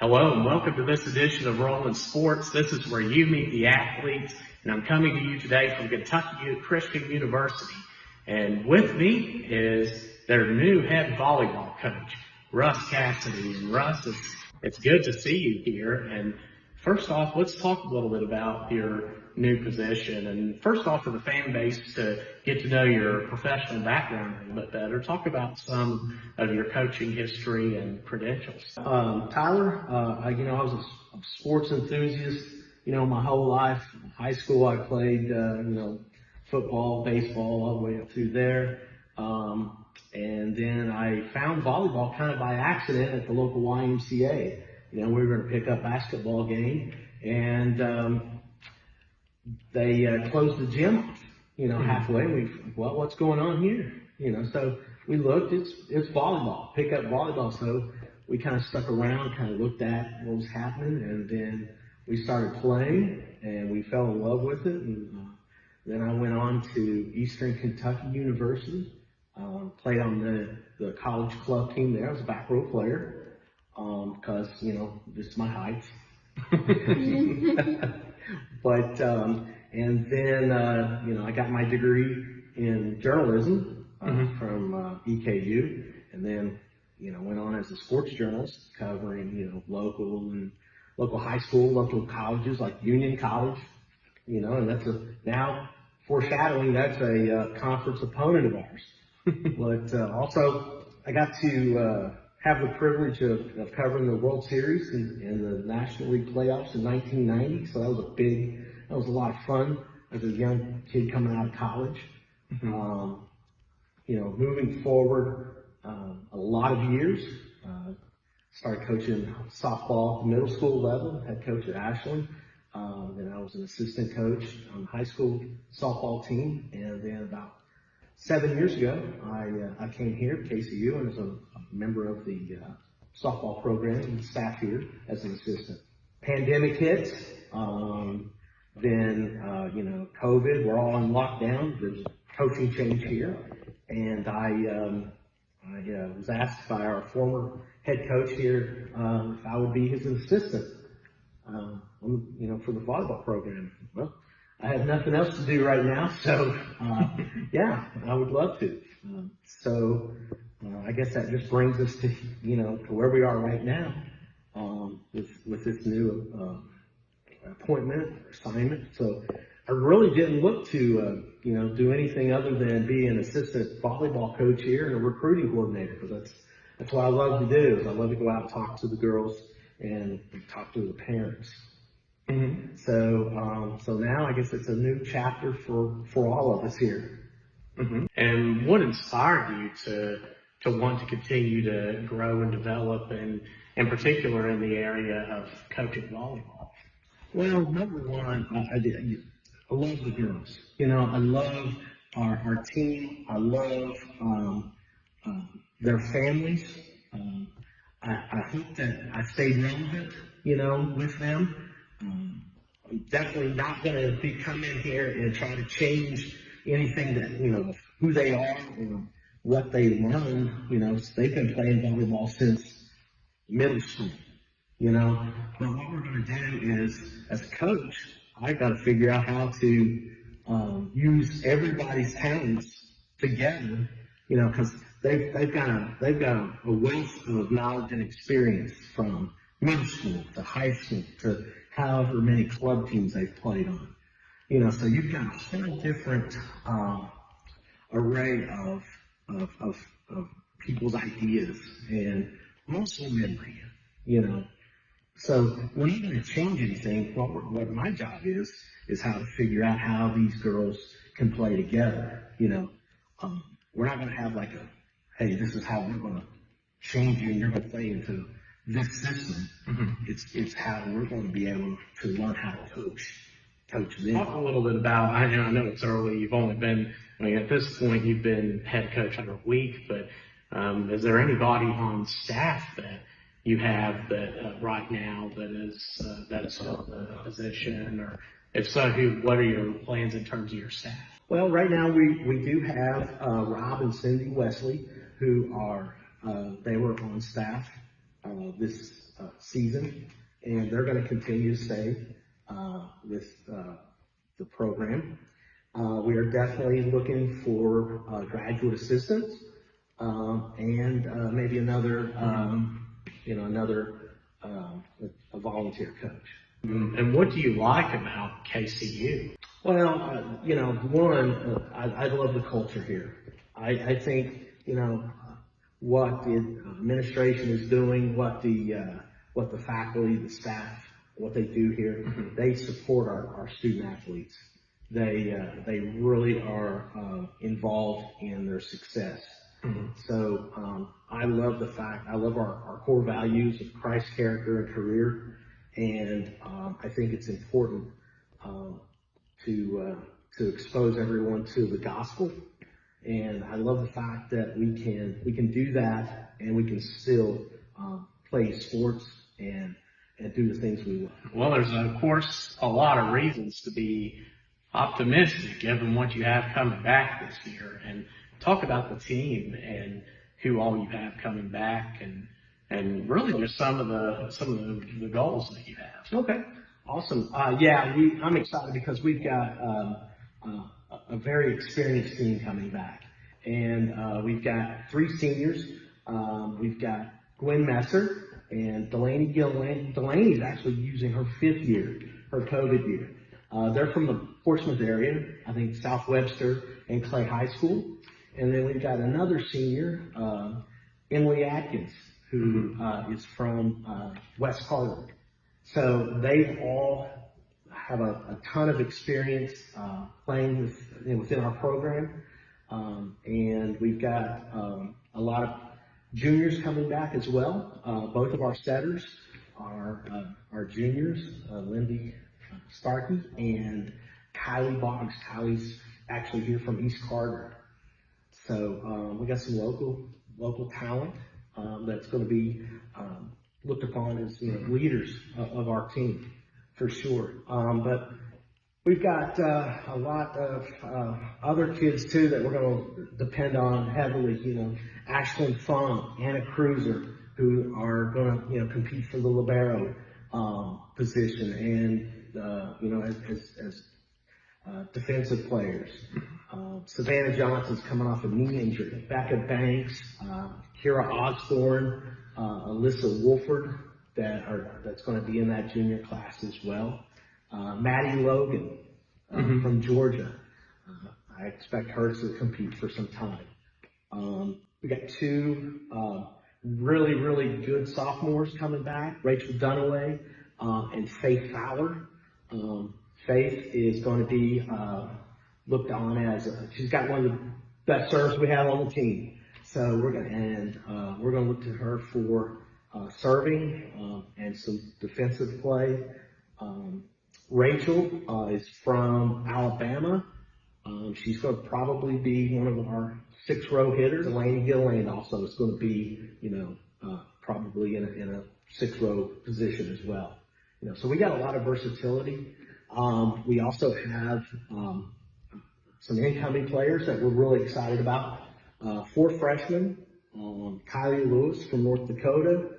Hello and welcome to this edition of Rolling Sports. This is where you meet the athletes, and I'm coming to you today from Kentucky Christian University. And with me is their new head volleyball coach, Russ Cassidy. And Russ, it's good to see you here. And first off, let's talk a little bit about your new position. And first off, for the fan base to get to know your professional background a little bit better, talk about some of your coaching history and credentials. Tyler, I was a sports enthusiast, my whole life. In high school, I played, football, baseball, all the way up through there. And then I found volleyball kind of by accident at the local YMCA. We were going to pick up a basketball game, and they closed the gym off, halfway. What's going on here? So we looked, it's volleyball, pick up volleyball. So we kind of stuck around, kind of looked at what was happening, and then we started playing, and we fell in love with it. And then I went on to Eastern Kentucky University, played on the college club team there. I was a back row player, because, this is my height. But, and then, I got my degree in journalism from KCU, and then, went on as a sports journalist covering, local high school, local colleges like Union College, and that's now foreshadowing, that's a conference opponent of ours. But also, I got to have the privilege of covering the World Series and the National League playoffs in 1990. So that was a lot of fun as a young kid coming out of college. Moving forward, a lot of years, started coaching softball at the middle school level, head coach at Ashland. Then I was an assistant coach on the high school softball team. And then about 7 years ago, I came here at KCU and was a member of the softball program and staff here as an assistant. Pandemic hit, then COVID. We're all in lockdown. There's a coaching change here, and I was asked by our former head coach here if I would be his assistant, for the volleyball program. Well, I have nothing else to do right now, so yeah, I would love to. So I guess that just brings us to to where we are right now with this new appointment or assignment. So I really didn't look to do anything other than be an assistant volleyball coach here and a recruiting coordinator, because that's what I love to do. Is I love to go out and talk to the girls and talk to the parents. So now I guess it's a new chapter for all of us here. And what inspired you to want to continue to grow and develop, and in particular in the area of coaching volleyball? Well, number one, I love the girls. I love our team. I love their families. I hope that I stayed relevant, with them. I'm definitely not going to come in here and try to change anything that, who they are or what they learn. They've been playing volleyball since middle school, But what we're going to do is, as a coach, I've got to figure out how to use everybody's talents together, because they've got a wealth of knowledge and experience from middle school to high school to however many club teams they've played on. So you've got a whole different array of people's ideas and also memory, So we're not going to change anything. What my job is how to figure out how these girls can play together. We're not going to have like hey, this is how we're going to change you and you're going to play into this system. It's how we're going to be able to learn how to coach them. Talk a little bit about, I know it's early, you've only been, at this point you've been head coach under a week, but is there anybody on staff that you have that right now that is held the position, or if so, what are your plans in terms of your staff? Well, right now we do have Rob and Cindy Wesley, who are they were on staff this season, and they're going to continue to stay with the program. We are definitely looking for graduate assistants and maybe another, a volunteer coach. And what do you like about KCU? Well, I love the culture here. I think, what the administration is doing, what the faculty, the staff, what they do here, they support our student athletes. They really are involved in their success. So I love our core values of Christ, character, and career, and I think it's important to expose everyone to the gospel. And I love the fact that we can do that, and we can still play sports and do the things we love. Well, there's of course a lot of reasons to be optimistic given what you have coming back this year. And talk about the team and who all you have coming back, and really just some of the goals that you have. Okay, awesome. I'm excited because we've got a very experienced team coming back, and we've got 3 seniors. We've got Gwen Messer and Delaney Gilland. Delaney is actually using her 5th year, her COVID year. They're from the Portsmouth area, I think South Webster and Clay High School. And then we've got another senior, Emily Atkins, who is from West Harlem. So they all have a ton of experience playing within our program. And we've got a lot of juniors coming back as well. Both of our setters are juniors, Lindy Starkey and Kylie Boggs. Kylie's actually here from East Carter. So we got some local talent that's going to be looked upon as leaders of our team for sure. But we've got a lot of other kids too that we're going to depend on heavily. Ashlyn Funk, Anna Cruiser, who are going to compete for the libero position, and as defensive players. Savannah Johnson's coming off a knee injury. Becca Banks, Kira Osborne, Alyssa Wolford that's going to be in that junior class as well. Maddie Logan from Georgia. I expect her to compete for some time. We got 2 really, really good sophomores coming back, Rachel Dunaway and Faith Fowler. Faith is going to be looked on as she's got one of the best serves we have on the team. So we're going to look to her for serving and some defensive play. Rachel is from Alabama. She's going to probably be one of our 6-row hitters. Delaney Gilland also is going to be, probably in a 6-row position as well. So we got a lot of versatility. We also have some incoming players that we're really excited about. 4 freshmen, Kylie Lewis from North Dakota.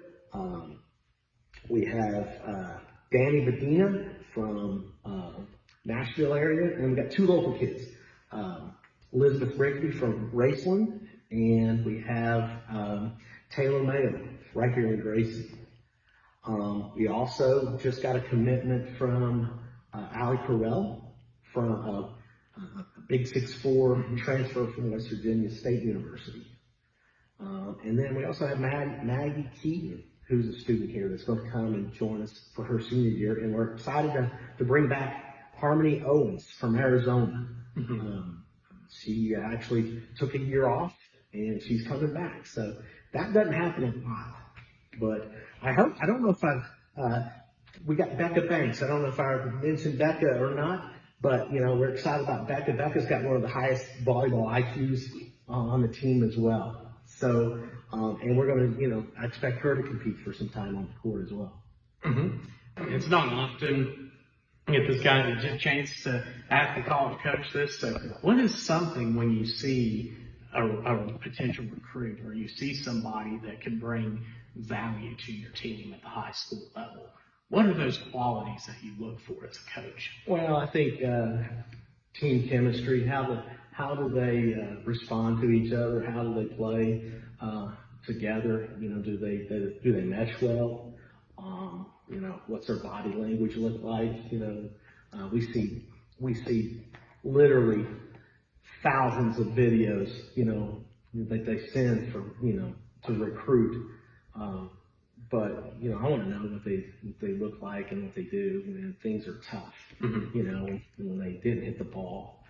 We have Danny Bedina from Nashville area, and we've got 2 local kids, Elizabeth Rigby from Raceland, and we have Taylor Mayo right here in Gracie. We also just got a commitment from Allie Carell from a big 6'4" transfer from West Virginia State University. And then we also have Maggie Keaton, who's a student here that's going to come and join us for her senior year. And we're excited to bring back Harmony Owens from Arizona. She actually took a year off, and she's coming back. So that doesn't happen a lot. But I don't know if we got Becca Banks. I don't know if I mentioned Becca or not, but, we're excited about Becca. Becca's got one of the highest volleyball IQs on the team as well. So, and we're going to, I expect her to compete for some time on the court as well. It's not often you get this guy a chance to ask the college coach this. So what is something when you see a potential recruit, or you see somebody that can bring value to your team at the high school level? What are those qualities that you look for as a coach? Well, I think team chemistry. How do they respond to each other? How do they play together? You know, do they mesh well? You know, what's their body language look like? You know, we see literally thousands of videos, you know, that they send for, you know, to recruit. But, you know, I want to know what they look like and what they do when things are tough. Mm-hmm. You know, when they didn't hit the ball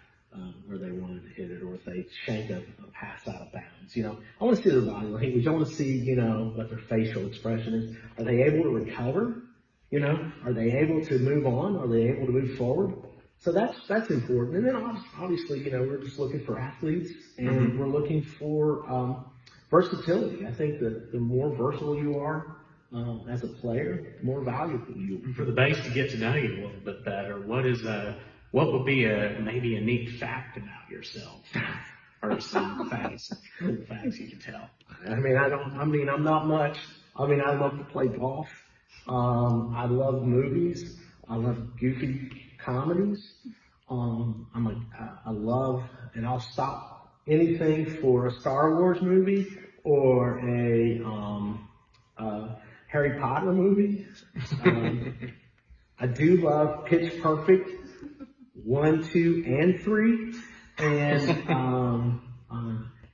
where they wanted to hit it, or if they shank a pass out of bounds. You know, I want to see their body language. I want to see, you know, what their facial expression is. Are they able to recover? You know, are they able to move on? Are they able to move forward? So that's important. And then obviously, you know, we're just looking for athletes, and we're looking for versatility. I think that the more versatile you are as a player, the more valuable you are. For the base to get to know you a little bit better, what would be maybe a neat fact about yourself, or some cool facts you can tell? I'm not much. I mean, I love to play golf. I love movies. I love goofy comedies. I love, and I'll stop anything for a Star Wars movie or a Harry Potter movie. I do love Pitch Perfect 1, 2, and 3, and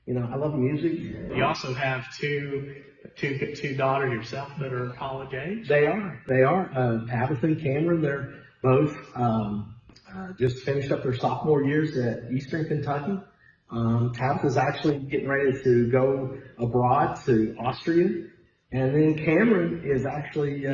you know, I love music. You also have two daughters yourself that are college age. They are. Tabitha and Cameron. They're both just finished up their sophomore years at Eastern Kentucky. Tabitha's actually getting ready to go abroad to Austria, and then Cameron is actually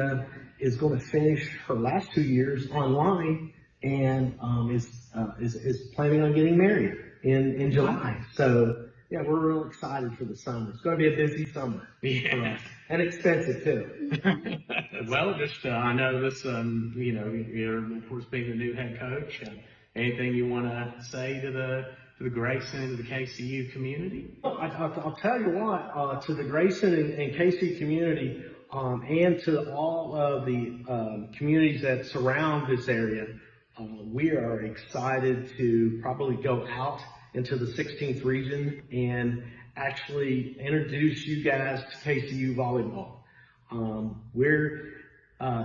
is going to finish her last 2 years online, and is planning on getting married in July. So yeah, we're real excited for the summer. It's going to be a busy summer for us, and expensive too. Well, just I know this. You know, you're of course being the new head coach. Anything you want to say to the Grayson and the KCU community? I'll tell you what. To the Grayson and KCU community, and to all of the communities that surround this area, we are excited to probably go out into the 16th region and actually introduce you guys to KCU volleyball. We're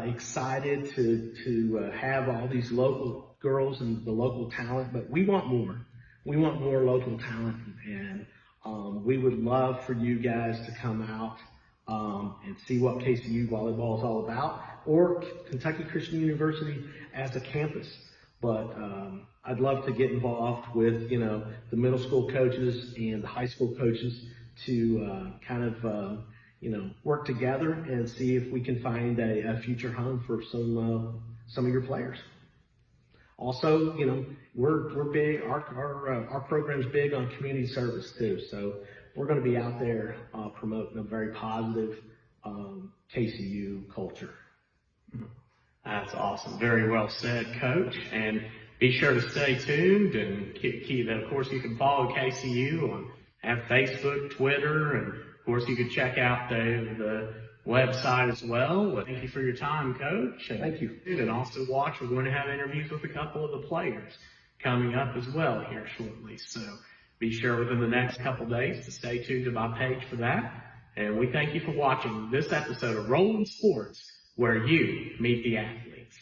excited to have all these local girls and the local talent, but we want more. We want more local talent, and we would love for you guys to come out and see what KCU volleyball is all about, or Kentucky Christian University as a campus. But I'd love to get involved with, you know, the middle school coaches and the high school coaches to kind of, you know, work together and see if we can find a future home for some of your players. Also, you know, we're big. Our program's big on community service too. So we're going to be out there promoting a very positive KCU culture. That's awesome. Very well said, Coach. And be sure to stay tuned, and keep of course, you can follow KCU on Facebook, Twitter, and of course, you can check out the website as well. Well, thank you for your time, Coach. Thank you. And also watch, we're going to have interviews with a couple of the players coming up as well here shortly. So be sure within the next couple days to stay tuned to my page for that. And we thank you for watching this episode of Rolling Sports, where you meet the athletes.